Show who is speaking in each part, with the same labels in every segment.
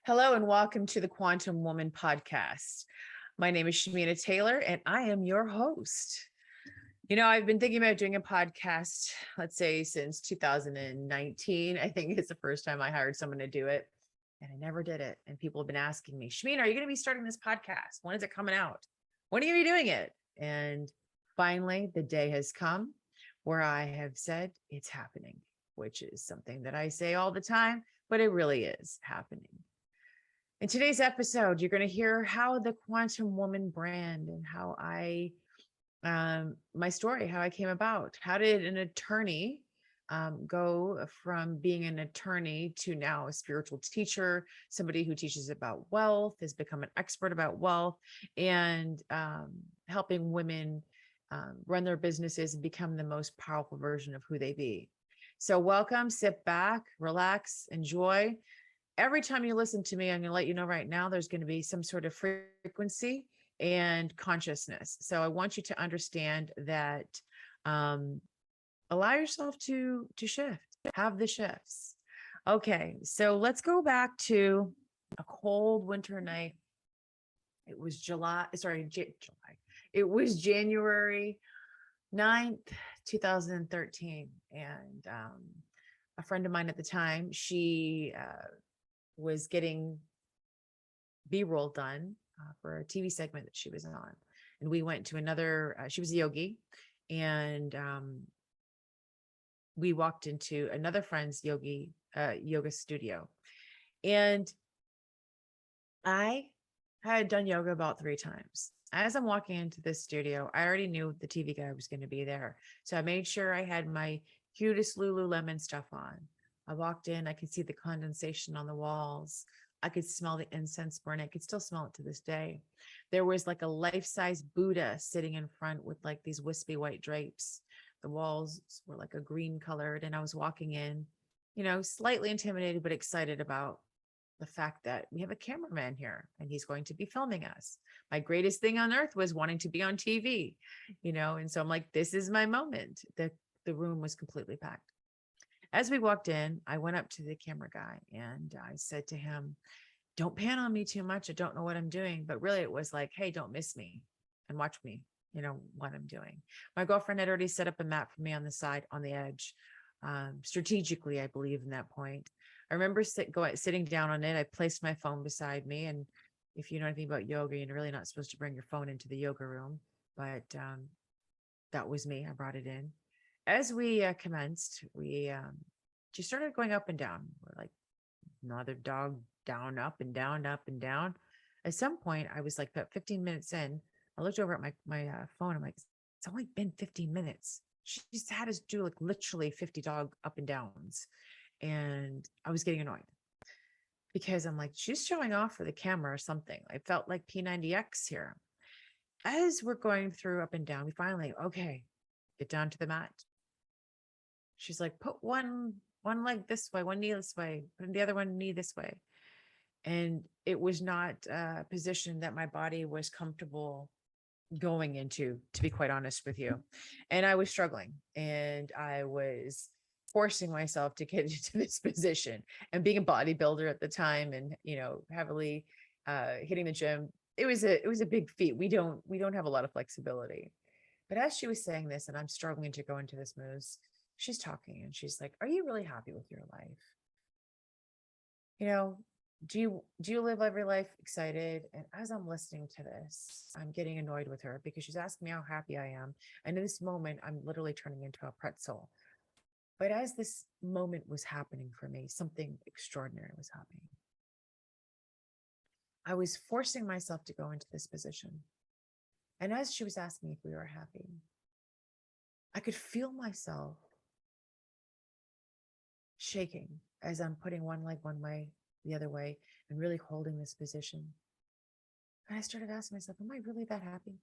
Speaker 1: Hello and welcome to the Quantum Woman podcast. My name is Shamina Taylor and I am your host. I've been thinking about doing a podcast, let's say since 2019. I think it's the first time I hired someone to do it and I never did it. And people have been asking me, Shamina, are you going to be starting this podcast? When is it coming out? When are you going to be doing it? And finally, the day has come where I have said it's happening, which is something that I say all the time, but it really is happening. In today's episode, you're going to hear how the Quantum Woman brand and how my story, how I came about. How did an attorney go from being an attorney to now a spiritual teacher, somebody who teaches about wealth, has become an expert about wealth, and helping women run their businesses and become the most powerful version of who they be. So welcome, sit back, relax, enjoy. Every time you listen to me, I'm going to let you know right now, there's going to be some sort of frequency and consciousness. So I want you to understand that allow yourself to shift, have the shifts. Okay, so let's go back to a cold winter night. It was July. It was January 9th, 2013. And a friend of mine at the time, she was getting B-roll done for a TV segment that she was on. And we went to another, she was a yogi, and we walked into another friend's yoga studio. And I had done yoga about 3 times. As I'm walking into this studio, I already knew the TV guy was going to be there. So I made sure I had my cutest Lululemon stuff on. I walked in, I could see the condensation on the walls. I could smell the incense burn. I could still smell it to this day. There was like a life-size Buddha sitting in front with like these wispy white drapes. The walls were like a green colored, and I was walking in, slightly intimidated, but excited about the fact that we have a cameraman here and he's going to be filming us. My greatest thing on earth was wanting to be on TV, and so I'm like, this is my moment. The room was completely packed. As we walked in, I went up to the camera guy and I said to him, don't pan on me too much. I don't know what I'm doing. But really it was like, hey, don't miss me and watch me, what I'm doing. My girlfriend had already set up a mat for me on the side, on the edge, strategically, I believe in that point. I remember sitting down on it. I placed my phone beside me. And if you know anything about yoga, you're really not supposed to bring your phone into the yoga room. But that was me. I brought it in. As we commenced, we just started going up and down. We're like another dog, down, up and down, up and down. At some point, I was like about 15 minutes in. I looked over at my phone. I'm like, it's only been 15 minutes. She's had us do like literally 50 dog up and downs. And I was getting annoyed because I'm like, she's showing off for the camera or something. I felt like P90X here. As we're going through up and down, we finally, okay, get down to the mat. She's like, put one leg this way, one knee this way, put the other one knee this way. And it was not a position that my body was comfortable going into, to be quite honest with you. And I was struggling and I was forcing myself to get into this position. And being a bodybuilder at the time and, heavily hitting the gym, it was a big feat. We don't have a lot of flexibility. But as she was saying this, and I'm struggling to go into this moves, she's talking and she's like, are you really happy with your life? Do you live every life excited? And as I'm listening to this, I'm getting annoyed with her because she's asking me how happy I am. And in this moment, I'm literally turning into a pretzel. But as this moment was happening for me, something extraordinary was happening. I was forcing myself to go into this position. And as she was asking me if we were happy, I could feel myself shaking as I'm putting one leg one way, the other way, and really holding this position. And I started asking myself, am I really that happy?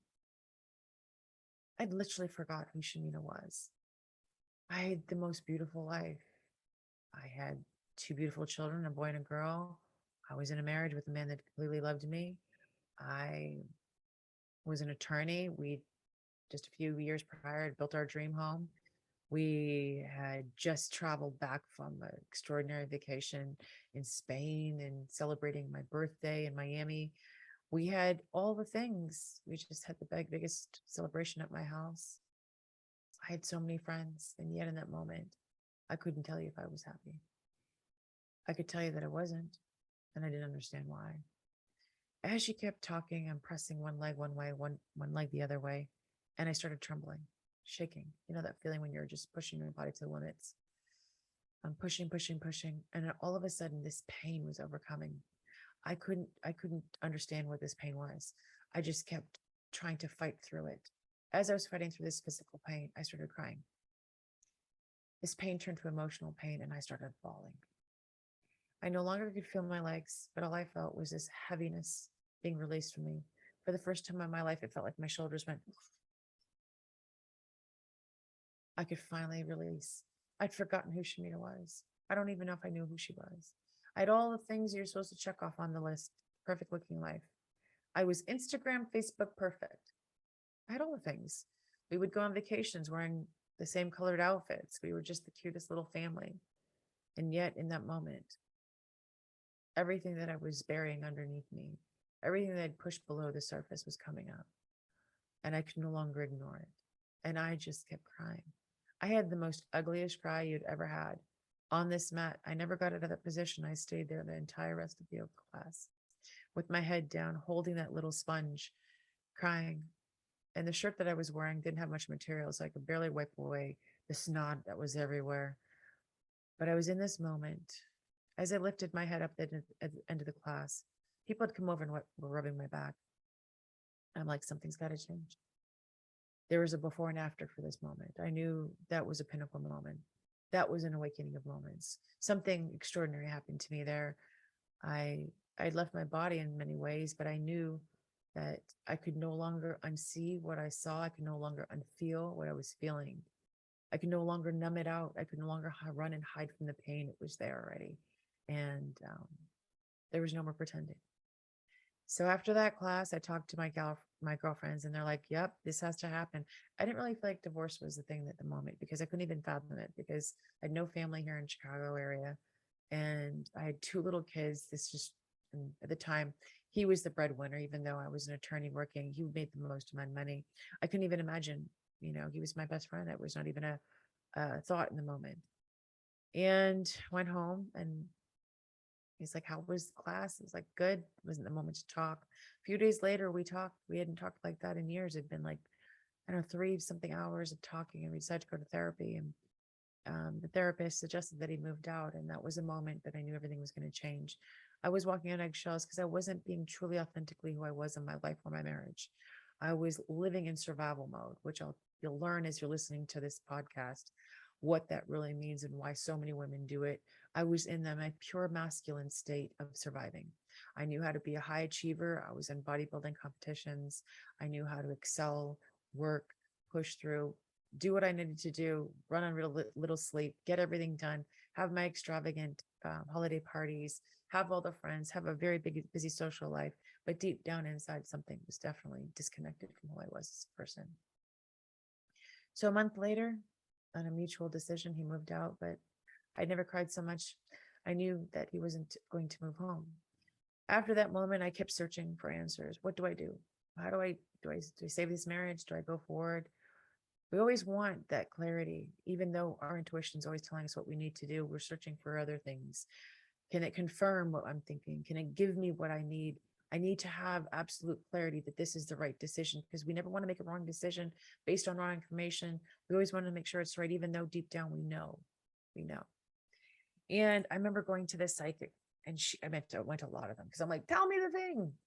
Speaker 1: I'd literally forgot who Shamina was. I had the most beautiful life. I had 2 beautiful children, a boy and a girl. I was in a marriage with a man that completely loved me. I was an attorney. We just a few years prior had built our dream home. We had just traveled back from an extraordinary vacation in Spain and celebrating my birthday in Miami. We had all the things. We just had the biggest celebration at my house. I had so many friends, and yet in that moment, I couldn't tell you if I was happy. I could tell you that I wasn't, and I didn't understand why. As she kept talking, I'm pressing one leg one way, one leg the other way, and I started trembling, shaking. You know that feeling when you're just pushing your body to the limits. I'm pushing, pushing, pushing, and all of a sudden, this pain was overcoming. I couldn't understand what this pain was. I just kept trying to fight through it. As I was fighting through this physical pain, I started crying. This pain turned to emotional pain, and I started bawling. I no longer could feel my legs, but all I felt was this heaviness being released from me. For the first time in my life, it felt like my shoulders went. I could finally release. I'd forgotten who Shamina was. I don't even know if I knew who she was. I had all the things you're supposed to check off on the list. Perfect looking life. I was Instagram, Facebook perfect. I had all the things. We would go on vacations wearing the same colored outfits. We were just the cutest little family. And yet, in that moment, everything that I was burying underneath me, everything that I'd pushed below the surface was coming up. And I could no longer ignore it. And I just kept crying. I had the most ugliest cry you'd ever had on this mat. I never got out of that position. I stayed there the entire rest of the yoga class with my head down, holding that little sponge, crying. And the shirt that I was wearing didn't have much material, so I could barely wipe away the snot that was everywhere. But I was in this moment. As I lifted my head up at the end of the class, people had come over and were rubbing my back. I'm like, something's got to change. There was a before and after for this moment. I knew that was a pinnacle moment. That was an awakening of moments. Something extraordinary happened to me there. I left my body in many ways, but I knew that I could no longer unsee what I saw. I could no longer unfeel what I was feeling. I could no longer numb it out. I could no longer run and hide from the pain. It was there already. And there was no more pretending. So after that class, I talked to my girlfriends, and they're like, "Yep, this has to happen." I didn't really feel like divorce was the thing at the moment because I couldn't even fathom it because I had no family here in Chicago area, and I had two little kids. This just at the time he was the breadwinner, even though I was an attorney working. He made the most of my money. I couldn't even imagine. He was my best friend. It was not even a thought in the moment. And went home and he's like, "How was the class?" It was like, "Good." It wasn't the moment to talk. A few days later, we talked. We hadn't talked like that in years. It'd been like, I don't know, 3 something hours of talking, and we decided to go to therapy. And the therapist suggested that he moved out. And that was a moment that I knew everything was going to change. I was walking on eggshells because I wasn't being truly authentically who I was in my life or my marriage. I was living in survival mode, which you'll learn as you're listening to this podcast what that really means and why so many women do it. I was in my pure masculine state of surviving. I knew how to be a high achiever. I was in bodybuilding competitions. I knew how to excel, work, push through, do what I needed to do, run on real little sleep, get everything done, have my extravagant holiday parties, have all the friends, have a very big, busy social life. But deep down inside, something was definitely disconnected from who I was as a person. So a month later, on a mutual decision, he moved out, but I never cried so much. I knew that he wasn't going to move home. After that moment, I kept searching for answers. What do I do? How do I save this marriage? Do I go forward? We always want that clarity, even though our intuition is always telling us what we need to do. We're searching for other things. Can it confirm what I'm thinking? Can it give me what I need? I need to have absolute clarity that this is the right decision because we never want to make a wrong decision based on wrong information. We always want to make sure it's right, even though deep down we know. And I remember going to this psychic, and I went to a lot of them because I'm like, "Tell me the thing."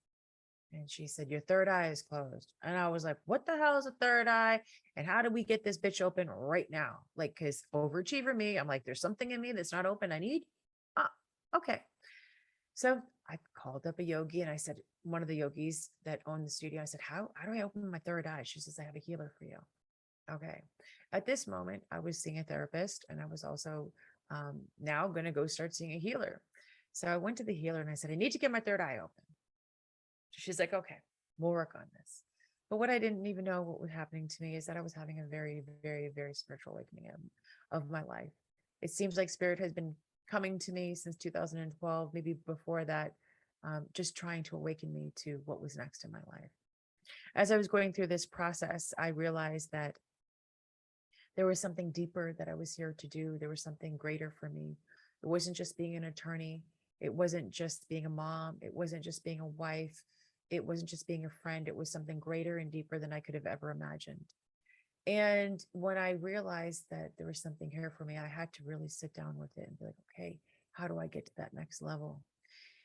Speaker 1: And she said, "Your third eye is closed." And I was like, "What the hell is a third eye? And how do we get this bitch open right now?" Like, because overachiever me, I'm like, there's something in me that's not open. I need, okay. So I called up a yogi and I said, one of the yogis that owned the studio, I said, how do I open my third eye? She says, "I have a healer for you." Okay. At this moment, I was seeing a therapist and I was also now going to go start seeing a healer. So I went to the healer and I said, "I need to get my third eye open." She's like, "Okay, we'll work on this." But what I didn't even know what was happening to me is that I was having a very, very, very spiritual awakening of my life. It seems like spirit has been coming to me since 2012, maybe before that, just trying to awaken me to what was next in my life. As I was going through this process, I realized that there was something deeper that I was here to do. There was something greater for me. It wasn't just being an attorney. It wasn't just being a mom. It wasn't just being a wife. It wasn't just being a friend. It was something greater and deeper than I could have ever imagined. And when I realized that there was something here for me, I had to really sit down with it and be like, okay, how do I get to that next level?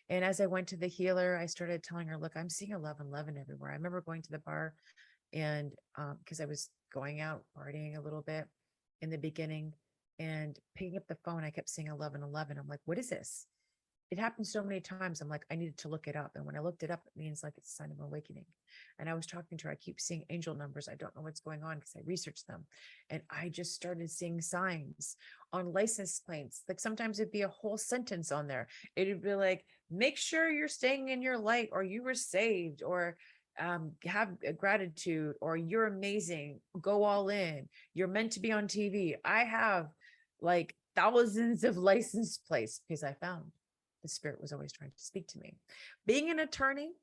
Speaker 1: And as I went to the healer, I started telling her, look, I'm seeing 1111 everywhere. I remember going to the bar and because I was going out partying a little bit in the beginning and picking up the phone, I kept seeing 1111. I'm like, what is this? It happened so many times. I'm like, I needed to look it up. And when I looked it up, it means like it's a sign of awakening. And I was talking to her. I keep seeing angel numbers. I don't know what's going on because I researched them. And I just started seeing signs on license plates. Like sometimes it'd be a whole sentence on there. It'd be like, make sure you're staying in your light or you were saved or have a gratitude or you're amazing. Go all in. You're meant to be on TV. I have like thousands of license plates because I found the spirit was always trying to speak to me. Being an attorney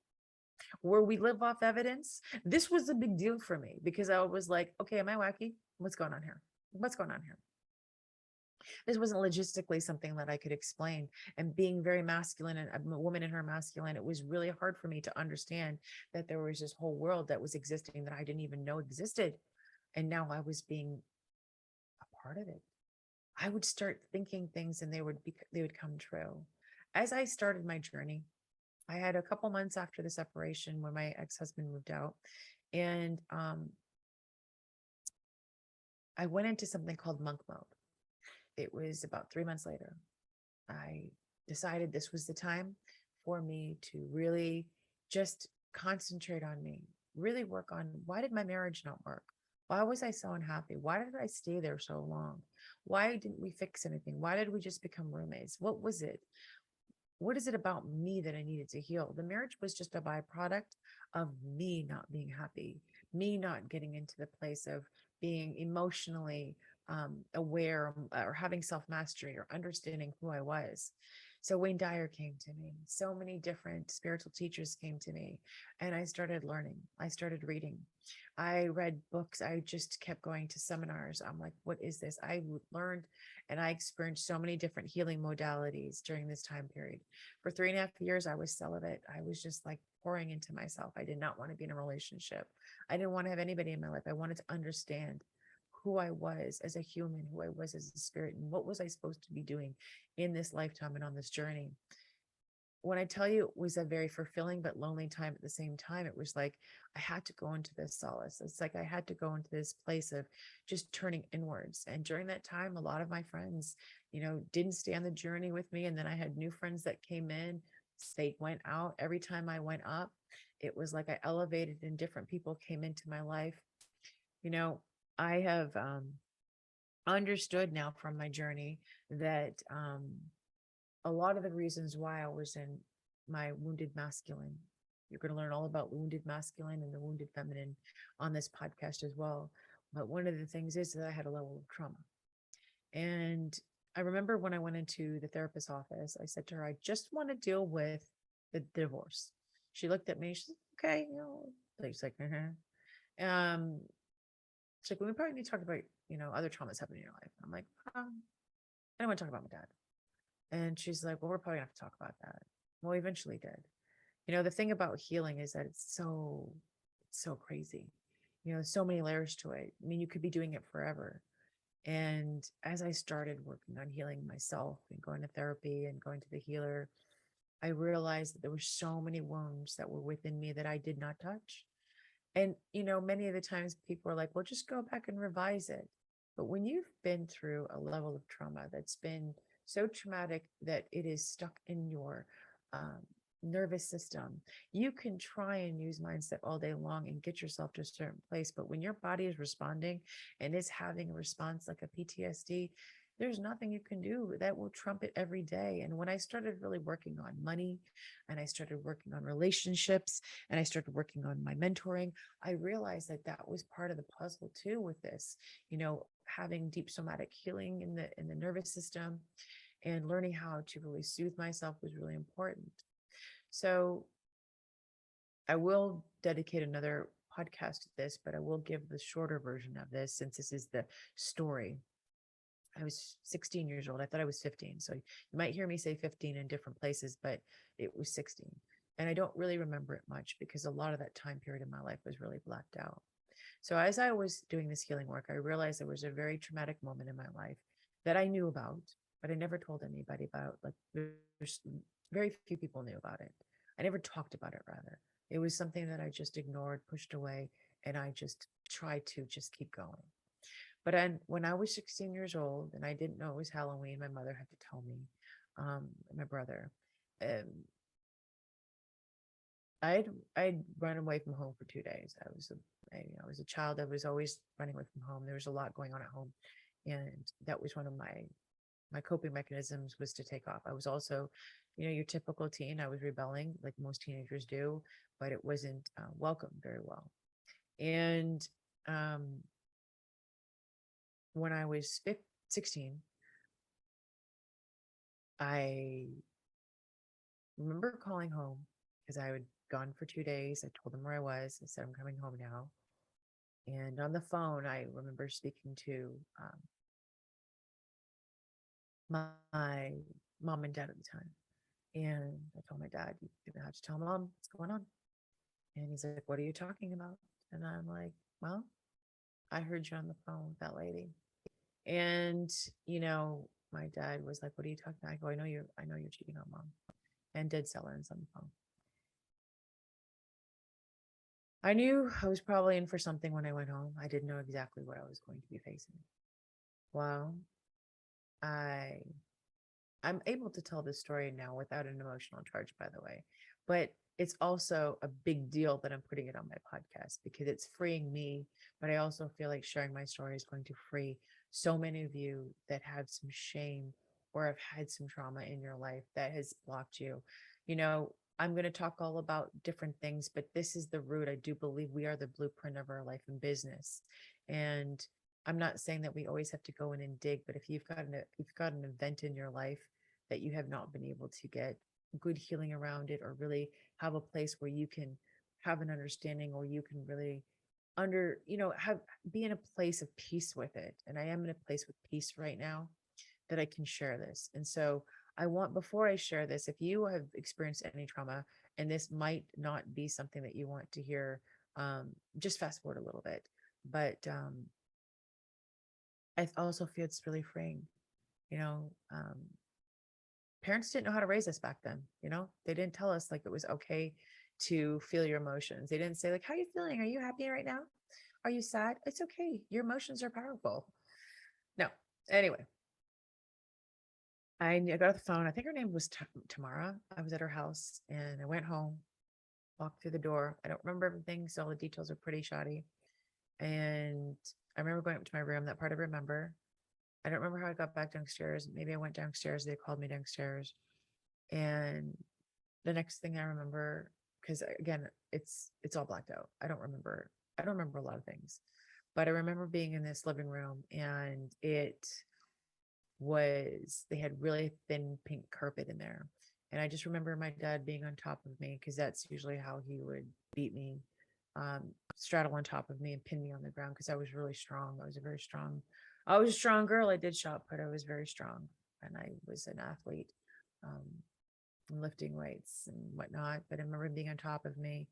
Speaker 1: where we live off evidence, this was a big deal for me because I was like, okay, am I wacky? What's going on here? What's going on here? This wasn't logistically something that I could explain. And being very masculine and I'm a woman in her masculine, it was really hard for me to understand that there was this whole world that was existing that I didn't even know existed. And now I was being a part of it. I would start thinking things and they would come true. As I started my journey, I had a couple months after the separation when my ex-husband moved out. And I went into something called monk mode. It was about 3 months later. I decided this was the time for me to really just concentrate on me, really work on why did my marriage not work? Why was I so unhappy? Why did I stay there so long? Why didn't we fix anything? Why did we just become roommates? What was it? What is it about me that I needed to heal? The marriage was just a byproduct of me not being happy, me not getting into the place of being emotionally aware or having self mastery or understanding who I was. So Wayne Dyer came to me. So many different spiritual teachers came to me, and I started learning. I started reading. I read books. I just kept going to seminars. I'm like, what is this? Learned and I experienced so many different healing modalities during this time period. For 3.5 years, I was celibate. I was just like pouring into myself. I did not want to be in a relationship. I didn't want to have anybody in my life. I wanted to understand who I was as a human, who I was as a spirit, and what was I supposed to be doing in this lifetime and on this journey. When I tell you it was a very fulfilling but lonely time at the same time, it was like I had to go into this solace. It's like I had to go into this place of just turning inwards. And during that time, a lot of my friends, didn't stay on the journey with me. And then I had new friends that came in. They went out. Every time I went up, it was like I elevated and different people came into my life. You know, I have understood now from my journey that a lot of the reasons why I was in my wounded masculine. You're going to learn all about wounded masculine and the wounded feminine on this podcast as well. But one of the things is that I had a level of trauma. And I remember when I went into the therapist's office, I said to her, I just want to deal with the divorce. She looked at me, she's like, okay, she's like, she's like, well, we probably need to talk about, other traumas happening in your life. I'm like, I don't want to talk about my dad. And she's like, well, we're probably gonna have to talk about that. Well, we eventually did. The thing about healing is that it's so crazy. So many layers to it. I mean, you could be doing it forever. And as I started working on healing myself and going to therapy and going to the healer, I realized that there were so many wounds that were within me that I did not touch. And, many of the times people are like, well, just go back and revise it. But when you've been through a level of trauma that's been so traumatic that it is stuck in your um, nervous system, you can try and use mindset all day long and get yourself to a certain place. But when your body is responding and is having a response like a PTSD, there's nothing you can do that will trump it every day. And when I started really working on money and I started working on relationships and I started working on my mentoring, I realized that that was part of the puzzle too with this, having deep somatic healing in the nervous system and learning how to really soothe myself was really important. So I will dedicate another podcast to this, but I will give the shorter version of this since this is the story. I was 16 years old. I thought I was 15. So you might hear me say 15 in different places, but it was 16. And I don't really remember it much because a lot of that time period in my life was really blacked out. So as I was doing this healing work, I realized there was a very traumatic moment in my life that I knew about, but I never told anybody about. Like there's very few people knew about it. I never talked about it rather. It was something that I just ignored, pushed away, and I just tried to just keep going. But when I was 16 years old and I didn't know it was Halloween, my mother had to tell me, my brother, um, I'd run away from home for 2 days. I was a child. I was always running away from home. There was a lot going on at home, and that was one of my coping mechanisms was to take off. I was also, your typical teen. I was rebelling like most teenagers do, but it wasn't welcomed very well. And um, when I was 16, I remember calling home because I had gone for 2 days. I told them where I was. I said, I'm coming home now. And on the phone, I remember speaking to my mom and dad at the time. And I told my dad, you're going to have to tell mom what's going on. And he's like, what are you talking about? And I'm like, well, I heard you on the phone with that lady. And, my dad was like, what are you talking about? I go, I know you're cheating on mom. And dead silence on the phone. I knew I was probably in for something when I went home. I didn't know exactly what I was going to be facing. Well, I I'm able to tell this story now without an emotional charge, by the way. But it's also a big deal that I'm putting it on my podcast because it's freeing me. But I also feel like sharing my story is going to free so many of you that have some shame or have had some trauma in your life that has blocked you. I'm going to talk all about different things, but this is the root. I do believe we are the blueprint of our life and business. And I'm not saying that we always have to go in and dig, but if you've got an event in your life that you have not been able to get good healing around it or really have a place where you can have an understanding or you can really have be in a place of peace with it. And I am in a place with peace right now that I can share this. And so I want, before I share this, if you have experienced any trauma and this might not be something that you want to hear, just fast forward a little bit. But I also feel it's really freeing. You know, Parents didn't know how to raise us back then. They didn't tell us like it was okay to feel your emotions. They didn't say like, how are you feeling? Are you happy right now? Are you sad? It's okay. Your emotions are powerful. No. Anyway, I got off the phone. I think her name was Tamara. I was at her house and I went home, walked through the door. I don't remember everything, so all the details are pretty shoddy. And I remember going up to my room. That part I remember. I don't remember how I got back downstairs. Maybe I went downstairs. They called me downstairs. And the next thing I remember, because again, it's all blacked out. I don't remember a lot of things. But I remember being in this living room and they had really thin pink carpet in there. And I just remember my dad being on top of me because that's usually how he would beat me, straddle on top of me and pin me on the ground because I was really strong. I was a strong girl. I did shop, but I was very strong and I was an athlete, and lifting weights and whatnot. But I remember him being on top of me.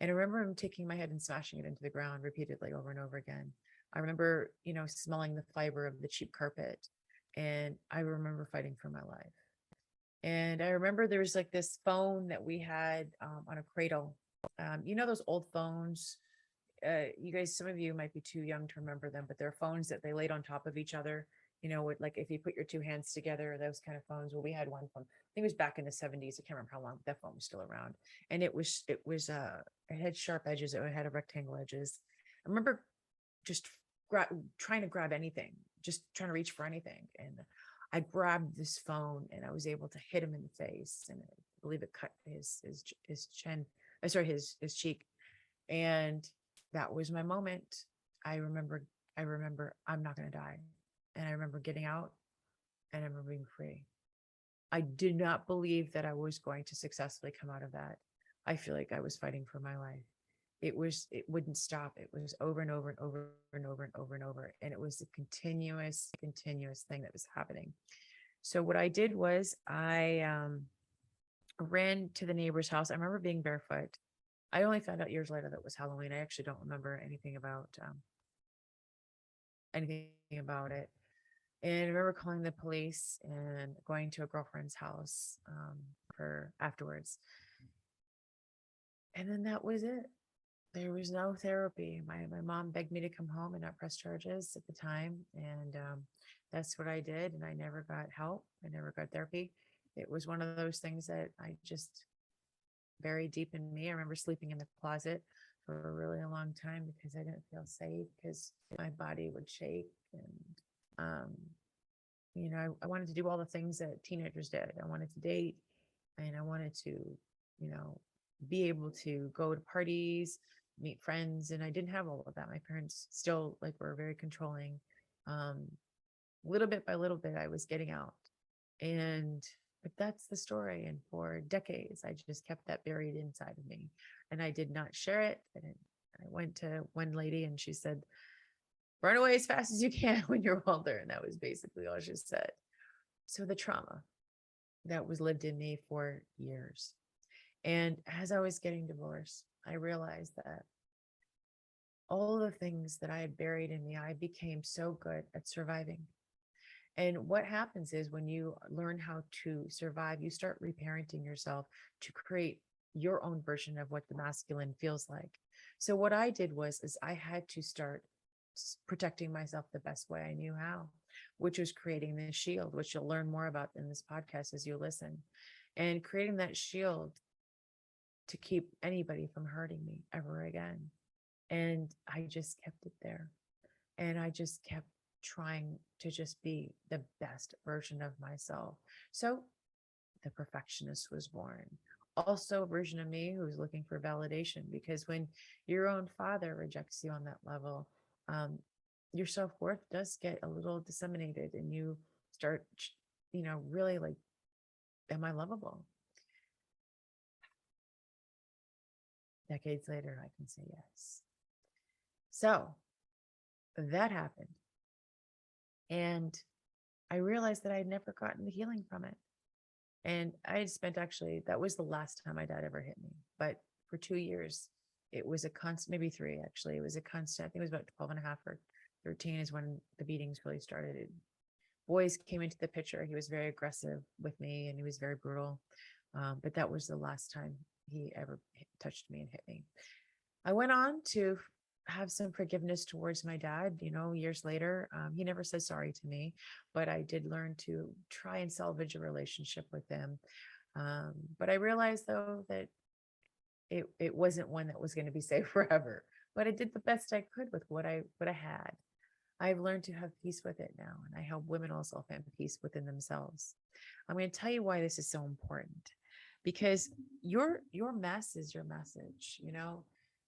Speaker 1: And I remember him taking my head and smashing it into the ground repeatedly over and over again. I remember, smelling the fiber of the cheap carpet. And I remember fighting for my life. And I remember there was like this phone that we had on a cradle. Those old phones. You guys, some of you might be too young to remember them, but they're phones that they laid on top of each other. With like if you put your two hands together, those kind of phones. Well, we had one phone. I think it was back in the 70s. I can't remember how long that phone was still around. And it had sharp edges. It had a rectangle edges. I remember just trying to grab anything just trying to reach for anything. And I grabbed this phone and I was able to hit him in the face. And I believe it cut his chin, sorry, his cheek. And that was my moment. I remember, I'm not going to die. And I remember getting out and I remember being free. I did not believe that I was going to successfully come out of that. I feel like I was fighting for my life. It wouldn't stop. It was over and over and over and over and over and over. And it was a continuous thing that was happening. So what I did was I ran to the neighbor's house. I remember being barefoot. I only found out years later that it was Halloween. I actually don't remember anything about it. And I remember calling the police and going to a girlfriend's house for afterwards. And then that was it. There was no therapy. My mom begged me to come home and not press charges at the time. And that's what I did. And I never got help. I never got therapy. It was one of those things that I just buried deep in me. I remember sleeping in the closet for a really long time because I didn't feel safe, because my body would shake. And, I wanted to do all the things that teenagers did. I wanted to date, and I wanted to, be able to go to parties, meet friends. And I didn't have all of that. My parents still were very controlling. Little bit by little bit, I was getting out. But that's the story. And for decades, I just kept that buried inside of me, and I did not share it. And I went to one lady and she said, run away as fast as you can when you're older. And that was basically all she said. So the trauma that was lived in me for years. And as I was getting divorced, I realized that all the things that I had buried in me, I became so good at surviving. And what happens is when you learn how to survive, you start reparenting yourself to create your own version of what the masculine feels like. So what I did is I had to start protecting myself the best way I knew how, which was creating this shield, which you'll learn more about in this podcast as you listen, and creating that shield to keep anybody from hurting me ever again. And I just kept it there. And I just kept trying to just be the best version of myself. So the perfectionist was born. Also a version of me who was looking for validation, because when your own father rejects you on that level, your self-worth does get a little disseminated, and you start, really am I lovable? Decades later, I can say yes. So that happened. And I realized that I had never gotten the healing from it. And I had spent, that was the last time my dad ever hit me. But for 2 years, it was a constant, maybe 3, actually. It was a constant. I think it was about 12 and a half or 13 is when the beatings really started. Boys came into the picture. He was very aggressive with me, and he was very brutal. But that was the last time he ever touched me and hit me. I went on to have some forgiveness towards my dad, years later. He never said sorry to me, but I did learn to try and salvage a relationship with him. But I realized, though, that it wasn't one that was going to be safe forever, but I did the best I could with what I had. I've learned to have peace with it now, and I help women also find peace within themselves. I'm going to tell you why this is so important, because your mess is your message.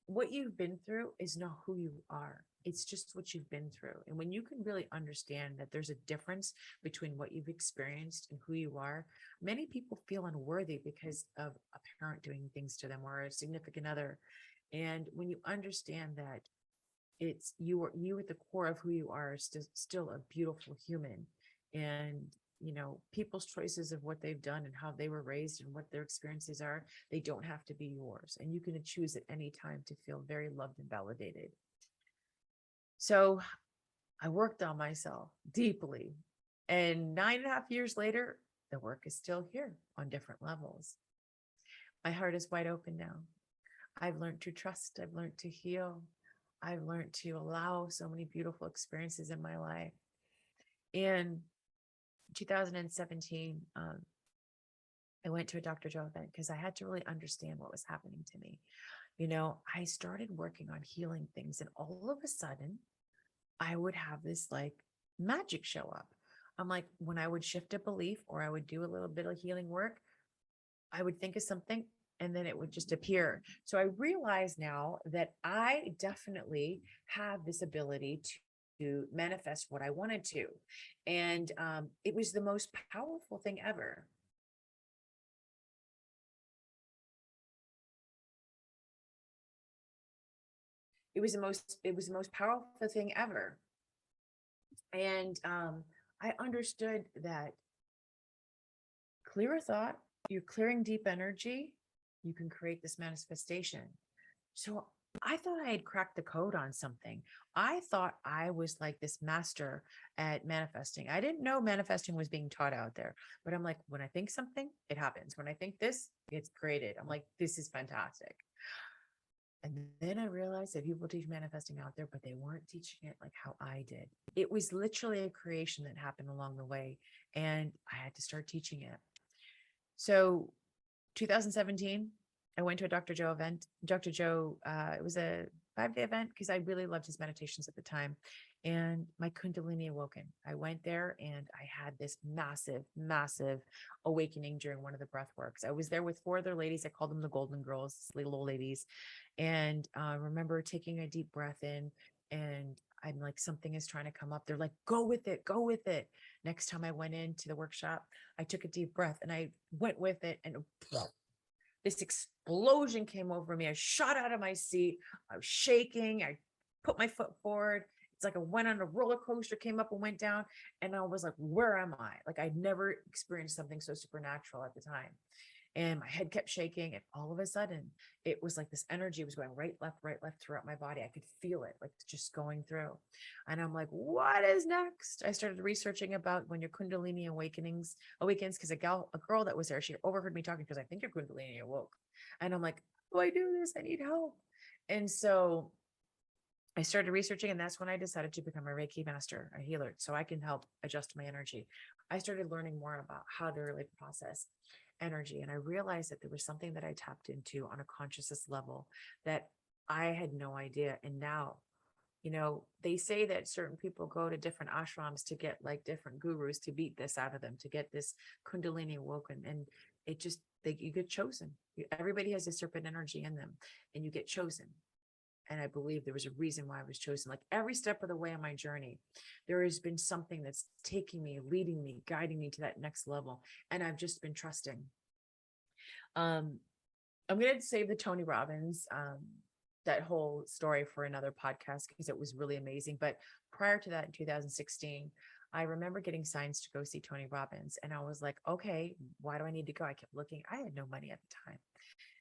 Speaker 1: What you've been through is not who you are. It's just what you've been through. And when you can really understand that there's a difference between what you've experienced and who you are, many people feel unworthy because of a parent doing things to them or a significant other. And when you understand that it's you at the core of who you are, still a beautiful human, and people's choices of what they've done and how they were raised and what their experiences are, they don't have to be yours, and you can choose at any time to feel very loved and validated. So I worked on myself deeply, and 9.5 years later, the work is still here on different levels. My heart is wide open now. I've learned to trust. I've learned to heal. I've learned to allow so many beautiful experiences in my life. In 2017, I went to a Dr. Joe event because I had to really understand what was happening to me. I started working on healing things, and all of a sudden I would have this magic show up. I'm like, when I would shift a belief or I would do a little bit of healing work, I would think of something and then it would just appear. So I realize now that I definitely have this ability to manifest what I wanted to. And it was the most powerful thing ever. It was the most powerful thing ever. And I understood that clearer thought, you're clearing deep energy, you can create this manifestation. So I thought I had cracked the code on something. I thought I was like this master at manifesting. I didn't know manifesting was being taught out there, but I'm like, when I think something, it happens. When I think this, it's created. I'm like, this is fantastic. And then I realized that people teach manifesting out there, but they weren't teaching it like how I did. It was literally a creation that happened along the way, and I had to start teaching it. So 2017, I went to a Dr. Joe event. Dr. Joe, it was a 5-day event because I really loved his meditations at the time. And my Kundalini awoken. I went there and I had this massive, massive awakening during one of the breath works. I was there with 4 other ladies. I called them the Golden Girls, little old ladies. And I remember taking a deep breath in, and I'm like, something is trying to come up. They're like, go with it, go with it. Next time I went into the workshop, I took a deep breath and I went with it, and this explosion came over me. I shot out of my seat. I was shaking. I put my foot forward. It's like I went on a roller coaster, came up and went down. And I was like, where am I? Like I'd never experienced something so supernatural at the time. And my head kept shaking. And all of a sudden, it was like this energy was going right, left throughout my body. I could feel it like just going through. And I'm like, what is next? I started researching about when your Kundalini awakens, because a girl that was there, she overheard me talking because I think your Kundalini awoke. And I'm like, how do I do this? I need help. And so I started researching, and that's when I decided to become a Reiki master, a healer, so I can help adjust my energy. I started learning more about how to really process energy. And I realized that there was something that I tapped into on a consciousness level that I had no idea. And now, they say that certain people go to different ashrams to get like different gurus to beat this out of them, to get this Kundalini awoken. And it just, you get chosen. Everybody has a serpent energy in them, and you get chosen. And I believe there was a reason why I was chosen. Like every step of the way on my journey, there has been something that's taking me, leading me, guiding me to that next level. And I've just been trusting. I'm going to save the Tony Robbins, that whole story for another podcast because it was really amazing. But prior to that, in 2016, I remember getting signs to go see Tony Robbins. And I was like, okay, why do I need to go? I kept looking. I had no money at the time.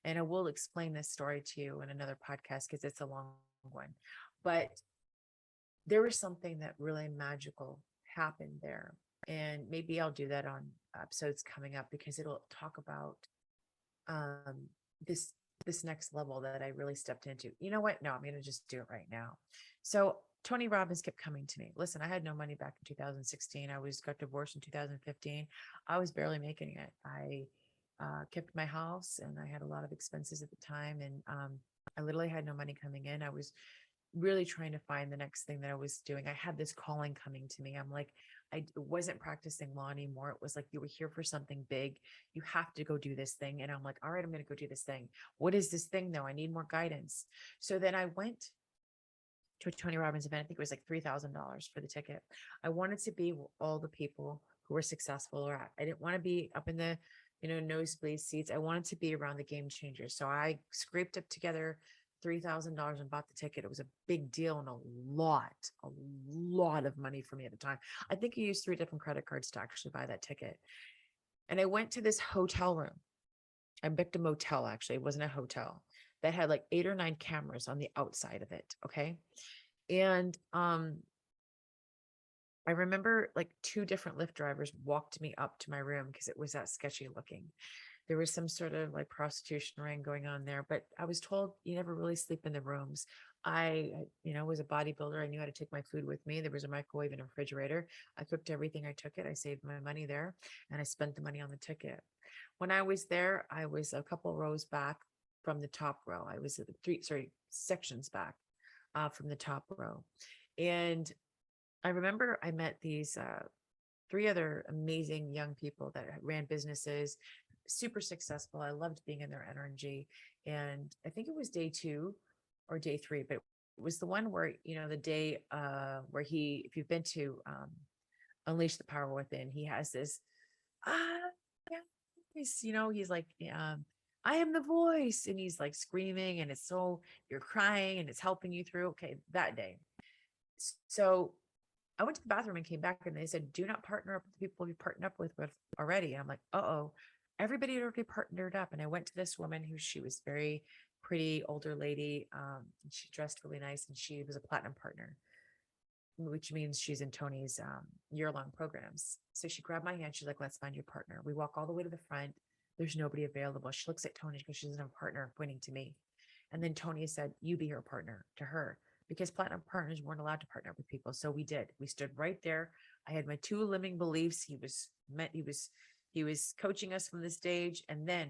Speaker 1: And I will explain this story to you in another podcast because it's a long one. But there was something that really magical happened there. And maybe I'll do that on episodes coming up because it'll talk about um, this next level that I really stepped into. You know what? No, I'm going to just do it right now. So Tony Robbins kept coming to me. Listen, I had no money back in 2016. I got divorced in 2015. I was barely making it. I kept my house and I had a lot of expenses at the time. And I literally had no money coming in. I was really trying to find the next thing that I was doing. I had this calling coming to me. I'm like, I wasn't practicing law anymore. It was like, you were here for something big. You have to go do this thing. And I'm like, all right, I'm going to go do this thing. What is this thing though? I need more guidance. So then I went to a Tony Robbins event. I think it was like $3,000 for the ticket. I wanted to be all the people who were successful or at. I didn't want to be up in the, nosebleed seats. I wanted to be around the game changers. So I scraped up together $3,000 and bought the ticket. It was a big deal and a lot of money for me at the time. I think I used 3 different credit cards to actually buy that ticket. And I went to this hotel room. I booked a motel, actually. It wasn't a hotel, that had like 8 or 9 cameras on the outside of it. Okay. And I remember like 2 different Lyft drivers walked me up to my room because it was that sketchy looking. There was some sort of like prostitution ring going on there, but I was told you never really sleep in the rooms. I, was a bodybuilder. I knew how to take my food with me. There was a microwave and a refrigerator. I cooked everything. I took it. I saved my money there and I spent the money on the ticket. When I was there, I was a couple rows back from the top row. I was at the sections back from the top row. And I remember I met these three other amazing young people that ran businesses, super successful. I loved being in their energy. And I think it was day 2 or day 3, but it was the one where, the day where if you've been to Unleash the Power Within, he has this, ah, yeah, he's like, I am the voice. And he's like screaming, and you're crying and it's helping you through. Okay, that day. So I went to the bathroom and came back, and they said, do not partner up with the people you partnered up with already. And I'm like, uh-oh, everybody had already partnered up. And I went to this woman she was very pretty older lady. And she dressed really nice, and she was a platinum partner, which means she's in Tony's year-long programs. So she grabbed my hand. She's like, let's find your partner. We walk all the way to the front. There's nobody available. She looks at Tony because she doesn't have a partner, pointing to me. And then Tony said, you be her partner, to her, because platinum partners weren't allowed to partner with people. So we did. We stood right there. I had my 2 limiting beliefs. He was coaching us from the stage. And then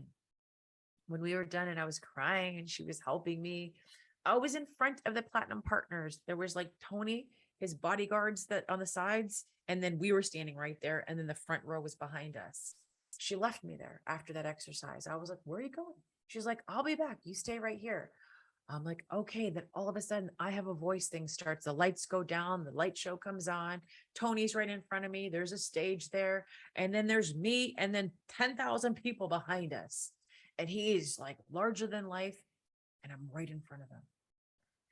Speaker 1: when we were done and I was crying and she was helping me, I was in front of the platinum partners. There was like Tony, his bodyguards that on the sides, and then we were standing right there. And then the front row was behind us. She left me there after that exercise. I was like, where are you going? She's like, I'll be back. You stay right here. I'm like, okay. Then all of a sudden I have a voice thing starts. The lights go down. The light show comes on. Tony's right in front of me. There's a stage there. And then there's me. And then 10,000 people behind us. And he's like larger than life. And I'm right in front of him.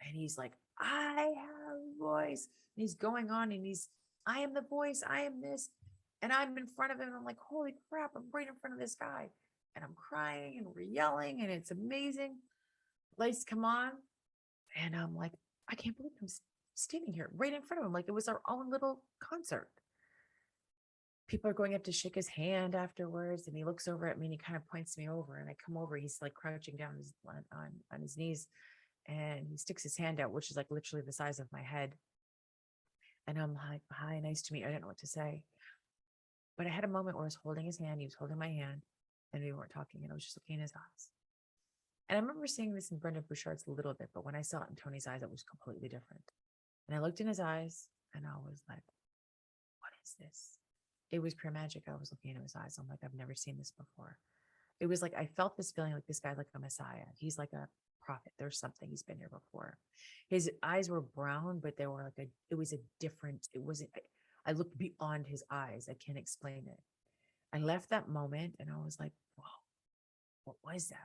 Speaker 1: And he's like, I have a voice. And he's going on and I am the voice. I am this. And I'm in front of him. And I'm like, holy crap, I'm right in front of this guy. And I'm crying and we're yelling and it's amazing. Lights come on. And I'm like, I can't believe I'm standing here right in front of him. Like it was our own little concert. People are going up to shake his hand afterwards. And he looks over at me and he kind of points me over. And I come over. He's like crouching down on his knees. And he sticks his hand out, which is like literally the size of my head. And I'm like, hi, nice to meet you. I didn't know what to say. But I had a moment where I was holding his hand. He was holding my hand and we weren't talking. And I was just looking in his eyes. And I remember seeing this in Brendan Bouchard's a little bit, but when I saw it in Tony's eyes, it was completely different. And I looked in his eyes and I was like, what is this? It was pure magic. I was looking into his eyes. I'm like, I've never seen this before. It was like, I felt this feeling like this guy's like a messiah. He's like a prophet. There's something, he's been here before. His eyes were brown, but they were like it was a different, it wasn't, I looked beyond his eyes. I can't explain it. I left that moment and I was like, whoa, what was that?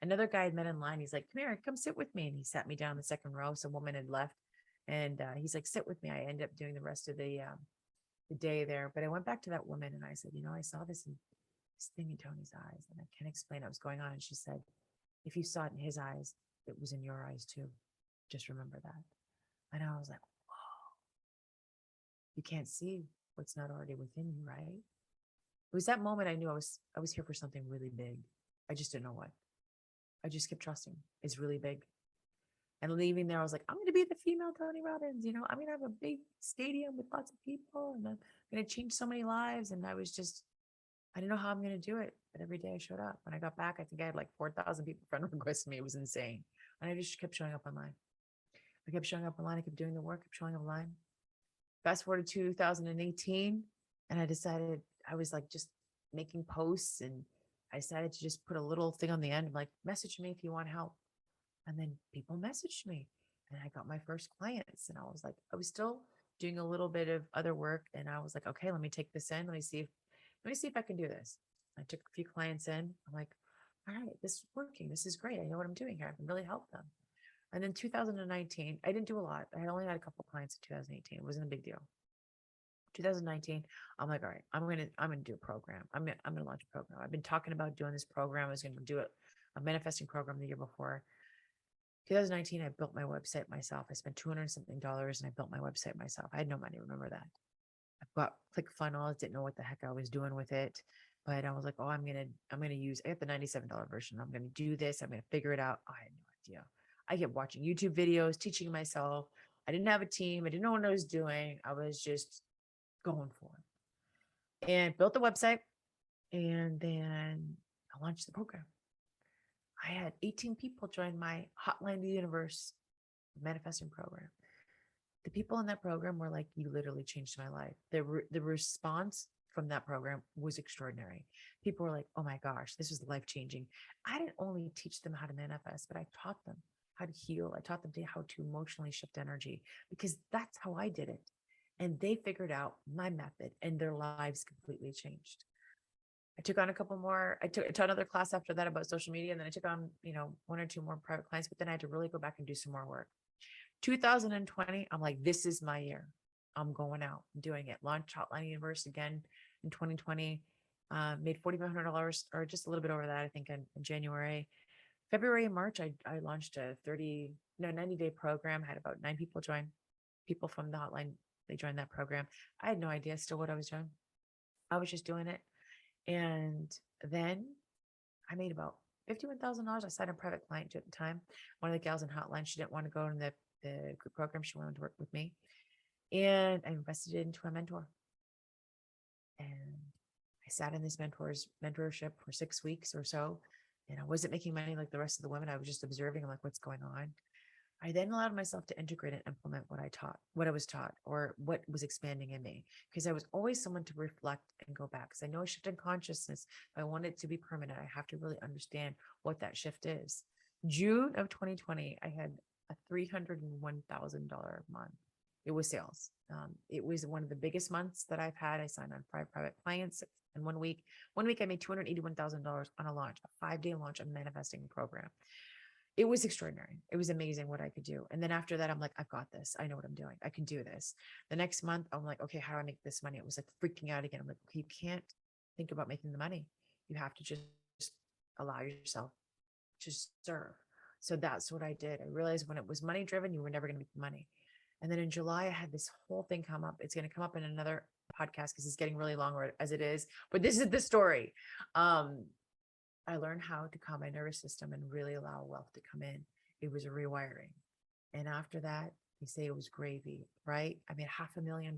Speaker 1: Another guy I met in line. He's like, come here, come sit with me. And he sat me down in the second row. Some woman had left and he's like, sit with me. I ended up doing the rest of the day there. But I went back to that woman and I said, I saw this thing in Tony's eyes and I can't explain what was going on. And she said, if you saw it in his eyes, it was in your eyes too. Just remember that. And I was like, whoa, you can't see what's not already within you, right? It was that moment I knew I was here for something really big. I just didn't know what. I just kept trusting. It's really big. And leaving there, I was like, I'm going to be the female Tony Robbins. I'm going to have a big stadium with lots of people and I'm going to change so many lives. And I didn't know how I'm going to do it. But every day I showed up. When I got back, I think I had like 4,000 people friend request me. It was insane. And I just kept showing up online. I kept showing up online. I kept doing the work, kept showing up online. Fast forward to 2018. And I decided I was like just making posts and I decided to just put a little thing on the end, like message me if you want help. And then people messaged me and I got my first clients. And I was still doing a little bit of other work. And I was like, okay, let me take this in. Let me see if I can do this. I took a few clients in. I'm like, all right, this is working. This is great. I know what I'm doing here. I can really help them. And then 2019, I didn't do a lot. I had only had a couple of clients in 2018. It wasn't a big deal. 2019, I'm like, all right, I'm gonna do a program. I'm gonna launch a program. I've been talking about doing this program. I was gonna do a manifesting program the year before. 2019, I built my website myself. I spent $200 something and I built my website myself. I had no money. Remember that. I've got ClickFunnels. Didn't know what the heck I was doing with it, but I was like, oh, I'm gonna use. I got the $97 version. I'm gonna do this. I'm gonna figure it out. I had no idea. I kept watching YouTube videos, teaching myself. I didn't have a team. I didn't know what I was doing. I was just going for it and built the website. And then I launched the program. I had 18 people join my Hotline to the Universe manifesting program. The people in that program were like, you literally changed my life. The response from that program was extraordinary. People were like, oh my gosh, this was life changing. I didn't only teach them how to manifest, but I taught them how to heal. I taught them how to emotionally shift energy, because that's how I did it. And they figured out my method and their lives completely changed. I took on a couple more. I took another class after that about social media. And then I took on, one or two more private clients, but then I had to really go back and do some more work. 2020, I'm like, this is my year. I'm going out, I'm doing it. Launch Hotline Universe again in 2020. Made $4,500 or just a little bit over that, I think, in January. February and March, I launched a 90-day program. Had about 9 people join. People from the hotline, they joined that program. I had no idea still what I was doing. I was just doing it. And then I made about $51,000. I signed a private client to at the time. One of the gals in hotline, she didn't want to go in the group program. She wanted to work with me. And I invested into a mentor. And I sat in this mentorship for 6 weeks or so. And I wasn't making money like the rest of the women. I was just observing, like, what's going on. I then allowed myself to integrate and implement what I was taught, or what was expanding in me, because I was always someone to reflect and go back. Because I know a shift in consciousness, if I want it to be permanent, I have to really understand what that shift is. June of 2020, I had a $301,000 month. It was sales. It was one of the biggest months that I've had. I signed on 5 private clients in 1 week. 1 week, I made $281,000 on a launch, a 5-day launch, a manifesting program. It was extraordinary. It was amazing what I could do. And then after that, I'm like, I've got this. I know what I'm doing. I can do this. The next month, I'm like, okay, how do I make this money? It was like freaking out again. I'm like, okay, you can't think about making the money. You have to just allow yourself to serve. So that's what I did. I realized when it was money driven, you were never going to make the money. And then in July, I had this whole thing come up. It's going to come up in another podcast because it's getting really long as it is. But this is the story. I learned how to calm my nervous system and really allow wealth to come in. It was a rewiring. And after that, they say it was gravy, right? I made $500,000 in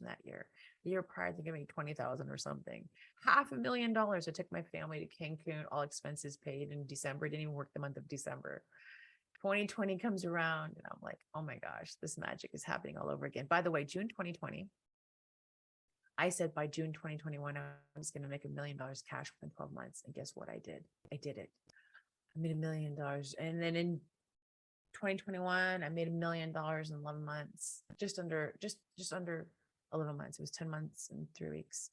Speaker 1: that year. The year prior, I think I made 20,000 or something. $500,000. I took my family to Cancun, all expenses paid in December. I didn't even work the month of December. 2020 comes around and I'm like, oh my gosh, this magic is happening all over again. By the way, June 2020, I said by June 2021, I was going to make $1 million cash within 12 months. And guess what I did? I did it. I made $1 million. And then in 2021, I made $1 million in 11 months, just under 11 months. It was 10 months and 3 weeks.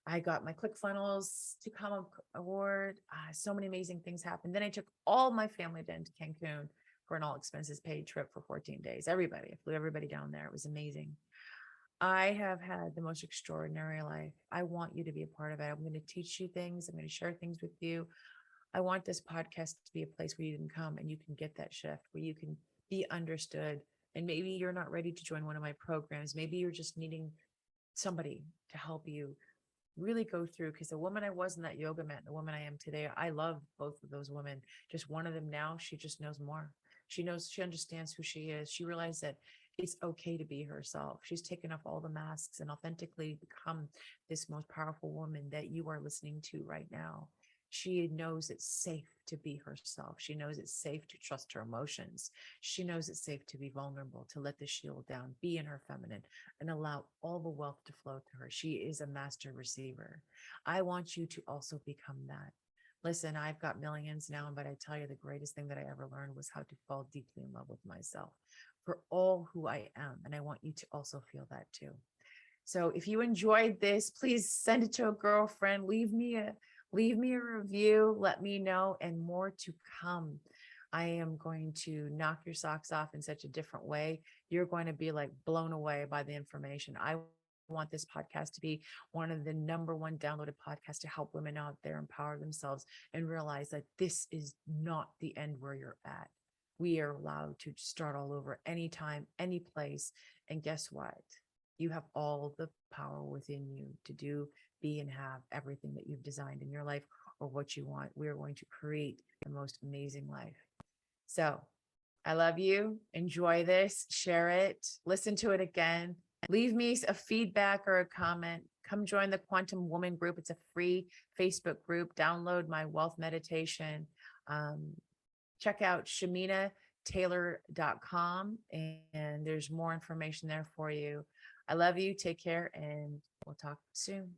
Speaker 1: I got my ClickFunnels to Come award. So many amazing things happened. Then I took all my family down to Cancun for an all expenses paid trip for 14 days. I flew everybody down there. It was amazing. I have had the most extraordinary life. I want you to be a part of it. I'm going to teach you things. I'm going to share things with you. I want this podcast to be a place where you can come and you can get that shift, where you can be understood. And maybe you're not ready to join one of my programs. Maybe you're just needing somebody to help you really go through, because the woman I was in that yoga mat, the woman I am today, I love both of those women. Just one of them now, she just knows more. She understands who she is. She realized that it's okay to be herself. She's taken off all the masks and authentically become this most powerful woman that you are listening to right now. She knows it's safe to be herself. She knows it's safe to trust her emotions. She knows it's safe to be vulnerable, to let the shield down, be in her feminine, and allow all the wealth to flow to her. She is a master receiver. I want you to also become that. Listen, I've got millions now, but I tell you, the greatest thing that I ever learned was how to fall deeply in love with myself for all who I am. And I want you to also feel that too. So if you enjoyed this, please send it to a girlfriend. Leave me a review. Let me know, and more to come. I am going to knock your socks off in such a different way. You're going to be like blown away by the information. I want this podcast to be one of the #1 downloaded podcasts to help women out there empower themselves and realize that this is not the end where you're at. We are allowed to start all over anytime, any place. And guess what? You have all the power within you to do, be, and have everything that you've designed in your life or what you want. We are going to create the most amazing life. So I love you. Enjoy this, share it, listen to it again. Leave me a feedback or a comment. Come join the Quantum Woman group. It's a free Facebook group. Download my wealth meditation. Check out Shamina taylor.com, and there's more information there for you. I love you. Take care, and we'll talk soon.